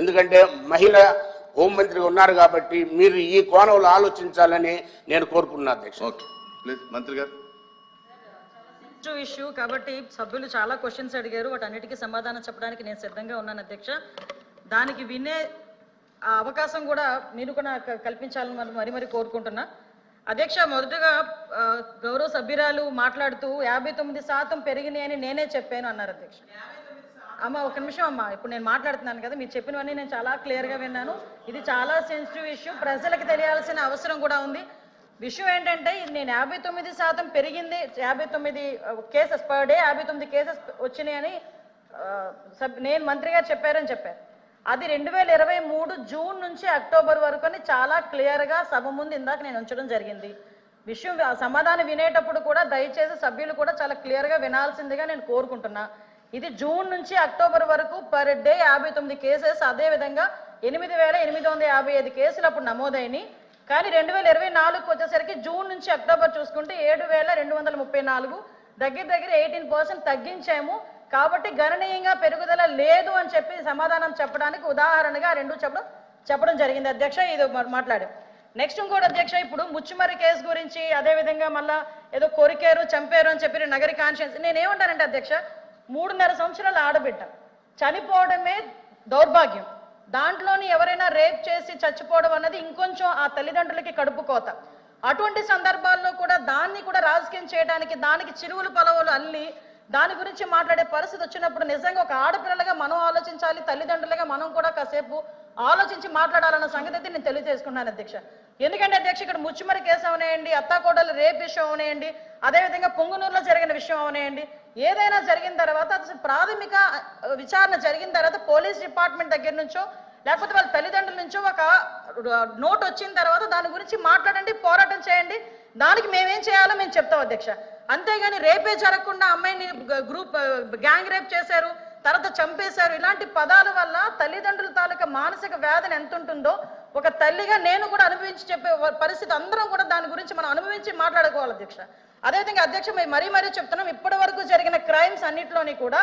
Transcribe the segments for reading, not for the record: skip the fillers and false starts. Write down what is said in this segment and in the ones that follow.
ఎందుకంటే మహిళ హోంమంత్రిగా ఉన్నారు కాబట్టి మీరు ఈ కోణంలో ఆలోచించాలని నేను కోరుకున్నా అధ్యక్ష. ఓకే ప్లీజ్ మంత్రి గారు. ఇష్యూ కాబట్టి సభ్యులు చాలా క్వశ్చన్స్ అడిగారు, వాటన్నిటికీ సమాధానం చెప్పడానికి నేను సిద్ధంగా ఉన్నాను అధ్యక్ష. దానికి వినే అవకాశం కూడా మీరు కూడా కల్పించాలని మరి కోరుకుంటున్నా అధ్యక్ష. మొదటగా గౌరవ సభ్యురాలు మాట్లాడుతూ 59% పెరిగినాయి అని నేనే చెప్పాను అన్నారు అధ్యక్ష. అమ్మ ఒక నిమిషం అమ్మ, ఇప్పుడు నేను మాట్లాడుతున్నాను కదా, మీరు చెప్పినవన్నీ నేను చాలా క్లియర్గా విన్నాను. ఇది చాలా సెన్సిటివ్ ఇష్యూ, ప్రజలకు తెలియాల్సిన అవసరం కూడా ఉంది. విషయం ఏంటంటే నేను 59% పెరిగింది, 59 కేసెస్ పర్ డే 59 కేసెస్ వచ్చినాయని నేను మంత్రి గారు చెప్పారని చెప్పారు. అది 2023 జూన్ నుంచి అక్టోబర్ వరకు అని చాలా క్లియర్గా సభ ముందు ఇందాక నేను ఉంచడం జరిగింది. విషయం సమాధానం వినేటప్పుడు కూడా దయచేసి సభ్యులు కూడా చాలా క్లియర్గా వినాల్సిందిగా నేను కోరుకుంటున్నా. ఇది జూన్ నుంచి అక్టోబర్ వరకు పర్ డే 59 కేసెస్, అదేవిధంగా 8,855 కేసులు అప్పుడు నమోదైనవి. కానీ 2024 వచ్చేసరికి జూన్ నుంచి అక్టోబర్ చూసుకుంటే 7,234, దగ్గర 18% తగ్గించాము. కాబట్టి గణనీయంగా పెరుగుదల లేదు అని చెప్పి సమాధానం చెప్పడానికి ఉదాహరణగా రెండు చెప్పడం జరిగింది అధ్యక్ష. ఇది మాట్లాడాం. నెక్స్ట్ ఇంకోటి అధ్యక్ష, ఇప్పుడు ముచ్చుమర్రి కేసు గురించి అదేవిధంగా మళ్ళా ఏదో కొరికారు చంపారు అని చెప్పి నగరి కాన్షియన్స్. నేనేమంటానంటే అధ్యక్ష, 3.5 సంవత్సరాల ఆడబిడ్డ చనిపోవడమే దౌర్భాగ్యం. దాంట్లోని ఎవరైనా రేప్ చేసి చచ్చిపోవడం అన్నది ఇంకొంచెం ఆ తల్లిదండ్రులకి కడుపు కోత. అటువంటి సందర్భాల్లో కూడా దాన్ని కూడా రాజకీయం చేయడానికి, దానికి చిరువులు పొలవులు అల్లి దాని గురించి మాట్లాడే పరిస్థితి వచ్చినప్పుడు నిజంగా ఒక ఆడపిల్లలుగా మనం ఆలోచించాలి, తల్లిదండ్రులుగా మనం కూడా కాసేపు ఆలోచించి మాట్లాడాలన్న సంగతి అయితే నేను తెలియజేసుకున్నాను అధ్యక్ష. ఎందుకంటే అధ్యక్ష, ఇక్కడ ముచ్చుమరి కేసు అవనేయండి, అత్తాకోడలు రేప్ విషయం అవనేయండి, అదేవిధంగా పొంగునూరులో జరిగిన విషయం అవనేయండి, ఏదైనా జరిగిన తర్వాత అసలు ప్రాథమిక విచారణ జరిగిన తర్వాత పోలీస్ డిపార్ట్మెంట్ దగ్గర నుంచో లేకపోతే వాళ్ళ తల్లిదండ్రుల నుంచో ఒక నోట్ వచ్చిన తర్వాత దాని గురించి మాట్లాడండి, పోరాటం చేయండి. దానికి మేమేం చేయాలో మేము చెప్తాం అధ్యక్ష. అంతేగాని రేపే జరగకుండా అమ్మాయిని గ్యాంగ్ రేప్ చేశారు, తర్వాత చంపేశారు, ఇలాంటి పదాల వల్ల తల్లిదండ్రుల తాలూకా మానసిక వేదన ఎంత ఉంటుందో ఒక తల్లిగా నేను కూడా అనుభవించి చెప్పే పరిస్థితి అందరం కూడా దాని గురించి మనం అనుభవించి మాట్లాడుకోవాలి అధ్యక్ష. అదేవిధంగా అధ్యక్ష, మేము మరీ చెప్తున్నాం, ఇప్పటి వరకు జరిగిన క్రైమ్స్ అన్నింటిలోని కూడా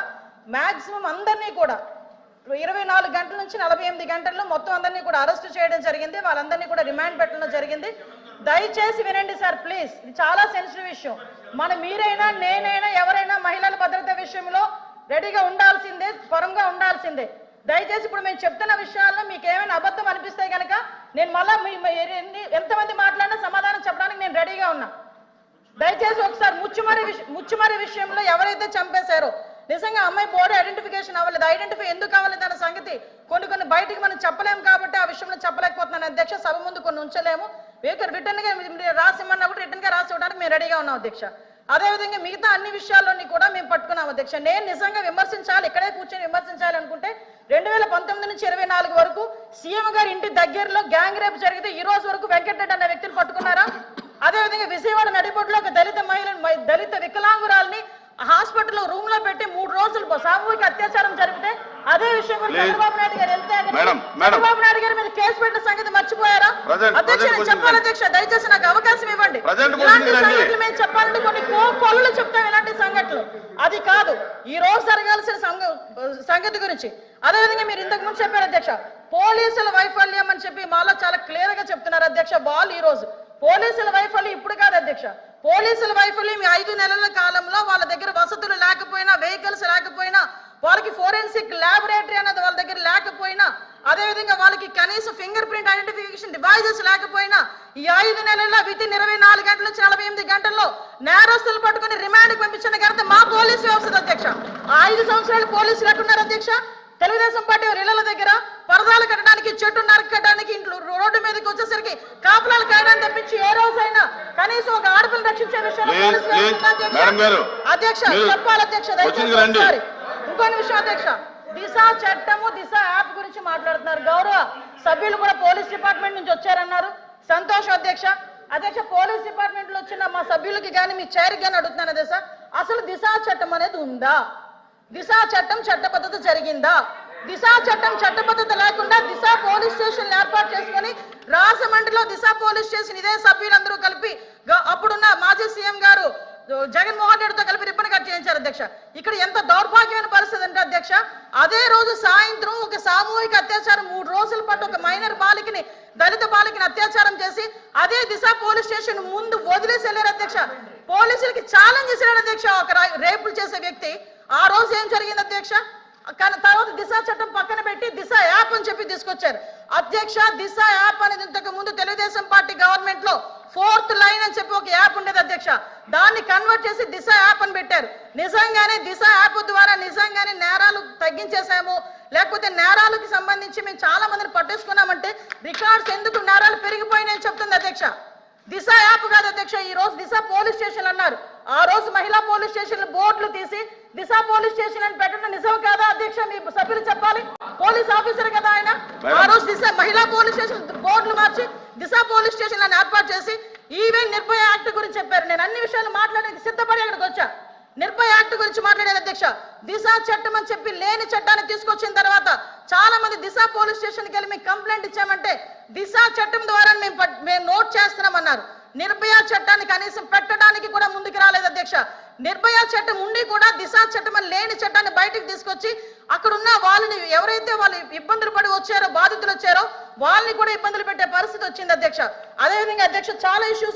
మ్యాక్సిమం అందరినీ కూడా 24 గంటల నుంచి 48 గంటల్లో మొత్తం అందరినీ కూడా అరెస్ట్ చేయడం జరిగింది. వాళ్ళందరినీ కూడా రిమాండ్ పెట్టడం జరిగింది. దయచేసి వినండి సార్ ప్లీజ్, ఇది చాలా సెన్సిటివ్ విషయం. మీరైనా నేనైనా ఎవరైనా మహిళల భద్రత విషయంలో రెడీగా ఉండాల్సిందే, పరంగా ఉండాల్సిందే. దయచేసి ఇప్పుడు మేము చెప్తున్న విషయాల్లో మీకు ఏమైనా అబద్ధం అనిపిస్తే కనుక నేను మళ్ళా ఎంతమంది మాట్లాడినా సమాధానం చెప్పడానికి నేను రెడీగా ఉన్నా. దయచేసి ఒకసారి ముచ్చుమరి విషయంలో ఎవరైతే చంపేశారో నిజంగా అమ్మాయి బాడీ ఐడెంటిఫికేషన్ అవ్వలేదు. ఐడెంటిఫై ఎందుకు అవ్వలేదు అన్న సంగతి కొన్ని బయటికి మనం చెప్పలేము కాబట్టి ఆ విషయంలో చెప్పలేకపోతున్నాను అధ్యక్ష. సభ ముందు కొన్ని ఉంచలేము, రిటర్న్ గా రాసిమ్మన్నా కూడా రిటర్న్ గా రాసి ఇవ్వడానికి మేము రెడీగా ఉన్నాం అధ్యక్ష. అదేవిధంగా మిగతా అన్ని విషయాల్లోని కూడా మేము పట్టుకున్నాం అధ్యక్ష. నేను నిజంగా విమర్శించాలి, ఇక్కడే కూర్చొని విమర్శించాలి అనుకుంటే 2019 నుంచి 24 వరకు సీఎం గారి ఇంటి దగ్గరలో గ్యాంగ్ రేప్ జరిగితే ఈ రోజు వరకు వెంకటరెడ్డి అనే వ్యక్తిని పట్టుకున్నారా? అదేవిధంగా విజయవాడ నడిబొడ్డులో ఒక దళిత వికలాంగురాల్ని హాస్పిటల్లో రూమ్ లో పెట్టి 3 రోజులు సామూహిక అత్యాచారం జరిగితే అదే విషయం కూడా చంద్రబాబు నాయుడు గారు వెళ్తే చంద్రబాబు నాయుడు గారి మీద కేసు పెట్టిన సంగతి మర్చిపోయారా అధ్యక్ష? నేను చెప్పాలి అధ్యక్ష, దయచేసి నాకు అవకాశం ఇవ్వండి. ఇలాంటి సంఘటనలు మేము చెప్పాలంటే కొన్ని కోళ్ళు చెప్తాం ఇలాంటి సంఘటనలు. అది కాదు ఈ రోజు జరగాల్సిన సంగతి గురించి. అదేవిధంగా మీరు ఇంతకు ముందు చెప్పారు అధ్యక్ష, పోలీసుల వైఫల్యం అని చెప్పి మాలో చాలా క్లియర్ గా చెప్తున్నారు అధ్యక్ష. ఈ రోజు పోలీసుల వైఫల్యం ఇప్పుడు కాదు అధ్యక్ష. పోలీసుల వైఫల్యం 5 నెలల కాలంలో వాళ్ళ దగ్గర వసతులు లేకపోయినా, వెహికల్స్ లేకపోయినా, వాళ్ళకి ఫోరెన్సిక్ ల్యాబొరేటరీ అనేది వాళ్ళ దగ్గర లేకపోయినా, అదేవిధంగా వాళ్ళకి కనీసం ఫింగర్ ప్రింట్ ఐడెంటిఫికేషన్ డివైజెస్ లేకపోయినా ఈ 5 నెలల్లో వితిన్ 24 గంటల నుంచి 48 గంటల్లో నేరస్తులు పట్టుకుని రిమాండ్కి పంపించిన ఘనత మా పోలీసు వ్యవస్థ అధ్యక్ష. 5 సంవత్సరాలు పోలీసులు ఎట్టున్నారు అధ్యక్ష? తెలుగుదేశం పార్టీ ఇళ్ల దగ్గర పరదాలు కట్టడానికి, చెట్టు నరకడానికి, ఇంట్లో రోడ్డు మీదకి వచ్చేసరికి కాపులాలు కాయడానికి తప్పించి ఏ రోజైనా కనీసం ఒక ఆడపిల్లని రక్షించే విషయంలో అధ్యక్ష చెప్పాలి అధ్యక్ష. దయచేసి ఇంకొన్ని విషయం అధ్యక్ష, దిశ చట్టము, దిశ యాప్ గురించి మాట్లాడుతున్నారు. గౌరవ సభ్యులు కూడా పోలీస్ డిపార్ట్మెంట్ నుంచి వచ్చారన్నారు, సంతోషం అధ్యక్ష. అధ్యక్ష, పోలీస్ డిపార్ట్మెంట్ లో వచ్చిన మా సభ్యులకి కానీ మీ చైర్కి కానీ అడుగుతున్నాను అధ్యక్ష, అసలు దిశ చట్టం అనేది ఉందా? దిశా చట్టం చట్టబద్ధత జరిగిందా? దిశా చట్టం చట్టబద్ధత లేకుండా దిశ పోలీస్ స్టేషన్ ఏర్పాటు చేసుకుని రాజమండ్రిలో దిశ పోలీస్ స్టేషన్ ఇదే సభ్యులందరూ కలిపి అప్పుడున్న మాజీ సీఎం గారు జగన్మోహన్ రెడ్డితో కలిపి రిబ్బన్ కట్ చేయించారు అధ్యక్ష. ఇక్కడ ఎంత దౌర్భాగ్యమైన పరిస్థితి అంటే అధ్యక్ష, అదే రోజు సాయంత్రం ఒక సామూహిక అత్యాచారం 3 రోజుల పాటు ఒక మైనర్ బాలికని దళిత బాలికని అత్యాచారం చేసి అదే దిశ పోలీస్ స్టేషన్ ముందు వదిలేసి వెళ్ళారు అధ్యక్ష. పోలీసులకి ఛాలెంజ్ చేశారు అధ్యక్ష ఒక రేపులు చేసే వ్యక్తి. ఆ రోజు ఏం జరిగింది అధ్యక్ష? కానీ తర్వాత దిశ చట్టం పక్కన పెట్టి దిశ యాప్ అని చెప్పి తీసుకొచ్చారు అధ్యక్ష. దిశ యాప్ అనేది ఇంతకు ముందు తెలుగుదేశం పార్టీ గవర్నమెంట్ లో 4th లైన్ అని చెప్పి ఒక యాప్ ఉండేది అధ్యక్ష. దాన్ని కన్వర్ట్ చేసి దిశ యాప్ అని పెట్టారు. నిజంగానే దిశ యాప్ ద్వారా నిజంగానే నేరాలు తగ్గించేసాము, లేకపోతే నేరాలకు సంబంధించి మేము చాలా మందిని పట్టేసుకున్నామంటే రికార్డ్స్ ఎందుకు నేరాలు పెరిగిపోయినాయని చెప్తుంది అధ్యక్ష. దిశ యాప్ కాదు అధ్యక్ష, ఈ రోజు దిశ పోలీస్ స్టేషన్ అన్నారు. ఆ రోజు మహిళా పోలీస్ స్టేషన్ బోర్డులు తీసి దిశ పోలీస్ స్టేషన్ అని పెట్టడం నిజం కాదా అధ్యక్ష? మీ సభ్యులు చెప్పాలి, పోలీస్ ఆఫీసర్ కదా ఆయన. ఆ రోజు దిశ మహిళా పోలీస్ స్టేషన్ బోర్డులు మార్చి దిశ పోలీస్ స్టేషన్ అని ఏర్పాటు చేసి ఈవెన్ నిర్భయ యాక్ట్ గురించి చెప్పారు. నేను అన్ని విషయాలు మాట్లాడడానికి సిద్ధపడి అక్కడికి వచ్చా. నిర్భయ యాక్ట్ గురించి మాట్లాడేది అధ్యక్ష. దిశ చట్టం అని చెప్పి లేని చట్టాన్ని తీసుకొచ్చిన తర్వాత చాలా మంది దిశ పోలీస్ స్టేషన్కి వెళ్ళి మేము కంప్లైంట్ ఇచ్చామంటే దిశ చట్టం ద్వారా మేము నోట్ చేస్తున్నామన్నారు. నిర్భయ చట్టాన్ని కనీసం పెట్టడానికి కూడా ముందుకు రాలేదు అధ్యక్ష. నిర్భయ చట్టం ఉండి కూడా దిశ చట్టం అని లేని చట్టాన్ని బయటకు తీసుకొచ్చి అక్కడున్న వాళ్ళని ఎవరైతే వాళ్ళు ఇబ్బందులు పడి వచ్చారో, బాధితులు వచ్చారో వాళ్ళని కూడా ఇబ్బందులు పెట్టే పరిస్థితి వచ్చింది అధ్యక్ష. అదేవిధంగా అధ్యక్ష చాలా ఇష్యూస్